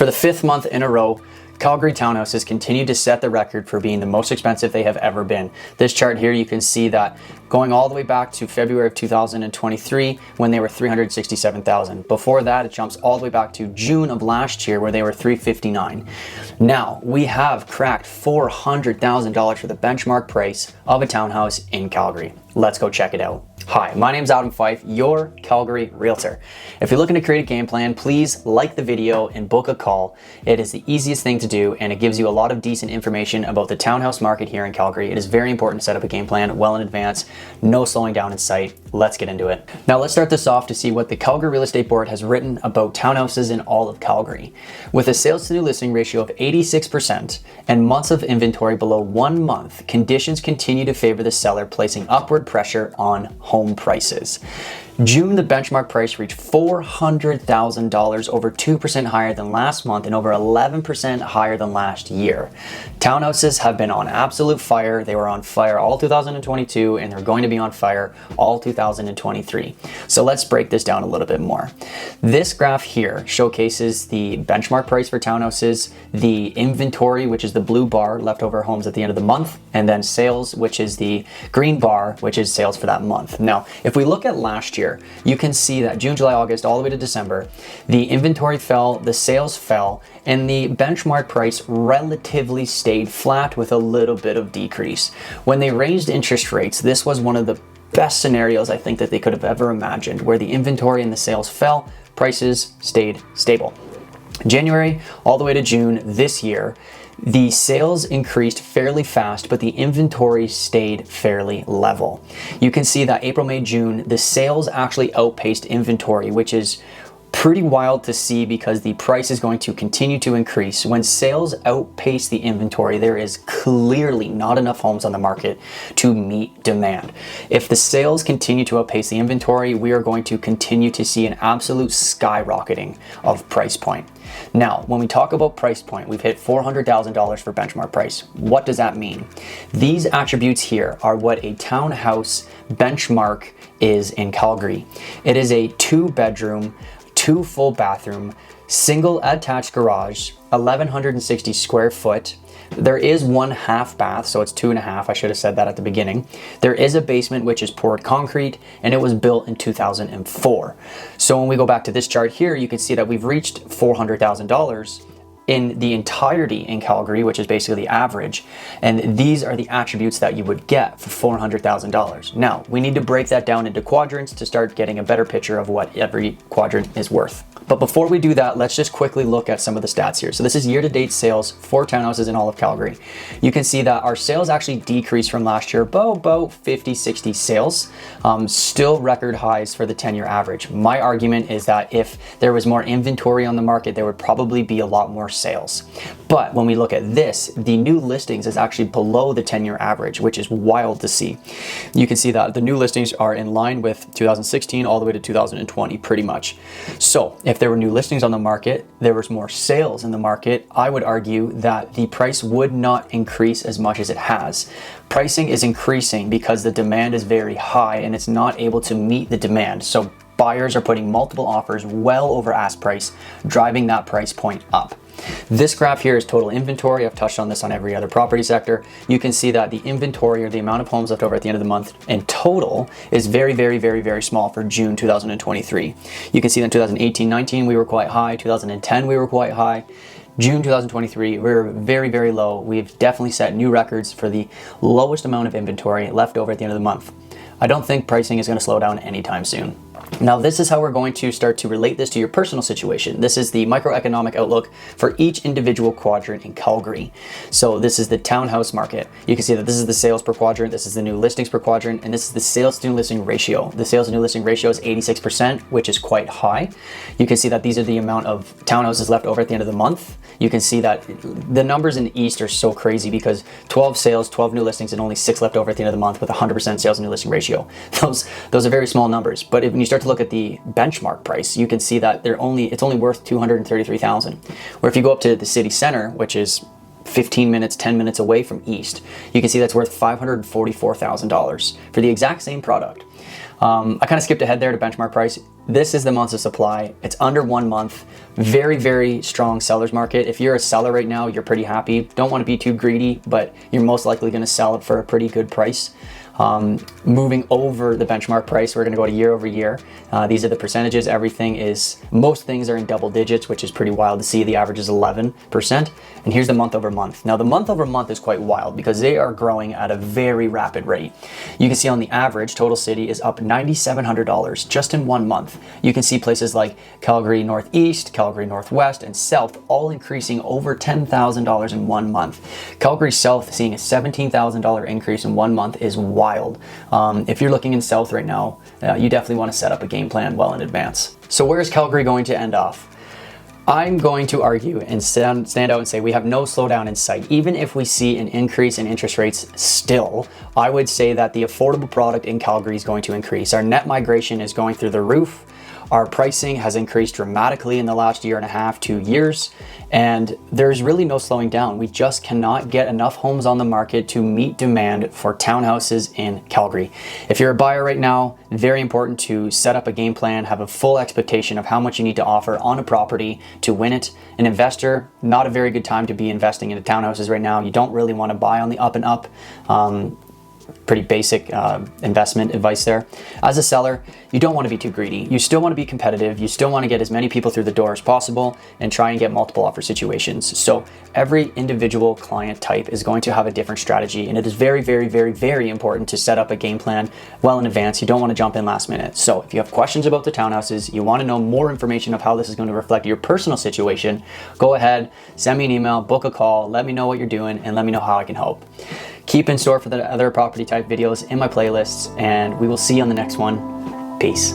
For the 5th month in a row, Calgary Townhouses continue to set the record for being the most expensive they have ever been. This chart here, you can see that going all the way back to February of 2023 when they were $367,000. Before that, it jumps all the way back to June of last year where they were $359,000. Now, we have cracked $400,000 for the benchmark price of a townhouse in Calgary. Let's go check it out. Hi, my name's Fyfe, your Calgary Realtor. If you're looking to create a game plan, please like the video and book a call. It is the easiest thing to do, and it gives you a lot of decent information about the townhouse market here in Calgary. It is very important to set up a game plan well in advance, no slowing down in sight. Let's get into it. Now let's start this off to see what the Calgary Real Estate Board has written about townhouses in all of Calgary. With a sales to new listing ratio of 86% and months of inventory below 1 month, conditions continue to favor the seller, placing upward pressure on home prices. June, the benchmark price reached $400,000, over 2% higher than last month and over 11% higher than last year. Townhouses have been on absolute fire. They were on fire all 2022 and they're going to be on fire all 2023. So let's break this down a little bit more. This graph here showcases the benchmark price for townhouses, the inventory, which is the blue bar, leftover homes at the end of the month, and then sales, which is the green bar, which is sales for that month. Now, if we look at last year, you can see that June, July, August, all the way to December, the inventory fell, the sales fell, and the benchmark price relatively stayed flat with a little bit of decrease. When they raised interest rates, this was one of the best scenarios I think that they could have ever imagined, where the inventory and the sales fell, prices stayed stable. January all the way to June this year, the sales increased fairly fast, but the inventory stayed fairly level. You can see that April, May, June, the sales actually outpaced inventory, which is pretty wild to see because the price is going to continue to increase. When sales outpace the inventory, there is clearly not enough homes on the market to meet demand. If the sales continue to outpace the inventory, we are going to continue to see an absolute skyrocketing of price point. Now, when we talk about price point, we've hit $400,000 for benchmark price. What does that mean? These attributes here are what a townhouse benchmark is in Calgary. It is a 2-bedroom, 2 full bathroom, single attached garage, 1,160 square foot. There is 1 half bath, so it's 2.5. I should have said that at the beginning. There is a basement, which is poured concrete, and it was built in 2004. So when we go back to this chart here, you can see that we've reached $400,000 in the entirety in Calgary, which is basically the average. And these are the attributes that you would get for $400,000. Now, we need to break that down into quadrants to start getting a better picture of what every quadrant is worth. But before we do that, let's just quickly look at some of the stats here. So this is year-to-date sales for townhouses in all of Calgary. You can see that our sales actually decreased from last year, about 50, 60 sales. Still record highs for the 10-year average. My argument is that if there was more inventory on the market, there would probably be a lot more sales. But when we look at this, the new listings is actually below the 10-year average, which is wild to see. You can see that the new listings are in line with 2016 all the way to 2020, pretty much. So if there were new listings on the market, there was more sales in the market, I would argue that the price would not increase as much as it has. Pricing is increasing because the demand is very high and it's not able to meet the demand. So buyers are putting multiple offers well over ask price, driving that price point up. This graph here is total inventory. I've touched on this on every other property sector. You can see that the inventory, or the amount of homes left over at the end of the month in total, is very, very, very, very small for June 2023. You can see that in 2018-19 we were quite high, 2010 we were quite high. June 2023, we're very, very low. We've definitely set new records for the lowest amount of inventory left over at the end of the month. I don't think pricing is going to slow down anytime soon. Now, this is how we're going to start to relate this to your personal situation. This is the microeconomic outlook for each individual quadrant in Calgary. So this is the townhouse market. You can see that this is the sales per quadrant, this is the new listings per quadrant, and this is the sales to new listing ratio. The sales to new listing ratio is 86%, which is quite high. You can see that these are the amount of townhouses left over at the end of the month. You can see that the numbers in the East are so crazy because 12 sales, 12 new listings, and only 6 left over at the end of the month with 100% sales to new listing ratio. Those are very small numbers, but when you start to look at the benchmark price, you can see that it's only worth $233,000. Where if you go up to the city center, which is 15 minutes, 10 minutes away from East, you can see that's worth $544,000 for the exact same product. I kind of skipped ahead there to benchmark price. This is the months of supply. It's under 1 month. Very, very strong seller's market. If you're a seller right now, you're pretty happy. Don't want to be too greedy, but you're most likely going to sell it for a pretty good price. Moving over the benchmark price, we're going to go to year over year. These are the percentages. Most things are in double digits, which is pretty wild to see. The average is 11%. And here's the month over month. Now the month over month is quite wild because they are growing at a very rapid rate. You can see on the average, total city is up $9,700 just in 1 month. You can see places like Calgary Northeast, Calgary Northwest, and South all increasing over $10,000 in 1 month. Calgary South seeing a $17,000 increase in 1 month is wild. If you're looking in South right now, you definitely want to set up a game plan well in advance. So where is Calgary going to end off? I'm going to argue and stand out and say we have no slowdown in sight. Even if we see an increase in interest rates still, I would say that the affordable product in Calgary is going to increase. Our net migration is going through the roof. Our pricing has increased dramatically in the last 1.5 to 2 years, and there's really no slowing down. We just cannot get enough homes on the market to meet demand for townhouses in Calgary. If you're a buyer right now, very important to set up a game plan, have a full expectation of how much you need to offer on a property to win it. An investor, not a very good time to be investing into townhouses right now. You don't really want to buy on the up and up. Pretty basic investment advice there. As a seller, you don't want to be too greedy. You still want to be competitive. You still want to get as many people through the door as possible and try and get multiple offer situations. So every individual client type is going to have a different strategy, and it is very, very, very, very important to set up a game plan well in advance. You don't want to jump in last minute. So if you have questions about the townhouses, you want to know more information of how this is going to reflect your personal situation, go ahead, send me an email, book a call, let me know what you're doing, and let me know how I can help. Keep in store for the other property type videos in my playlists, and we will see you on the next one. Peace.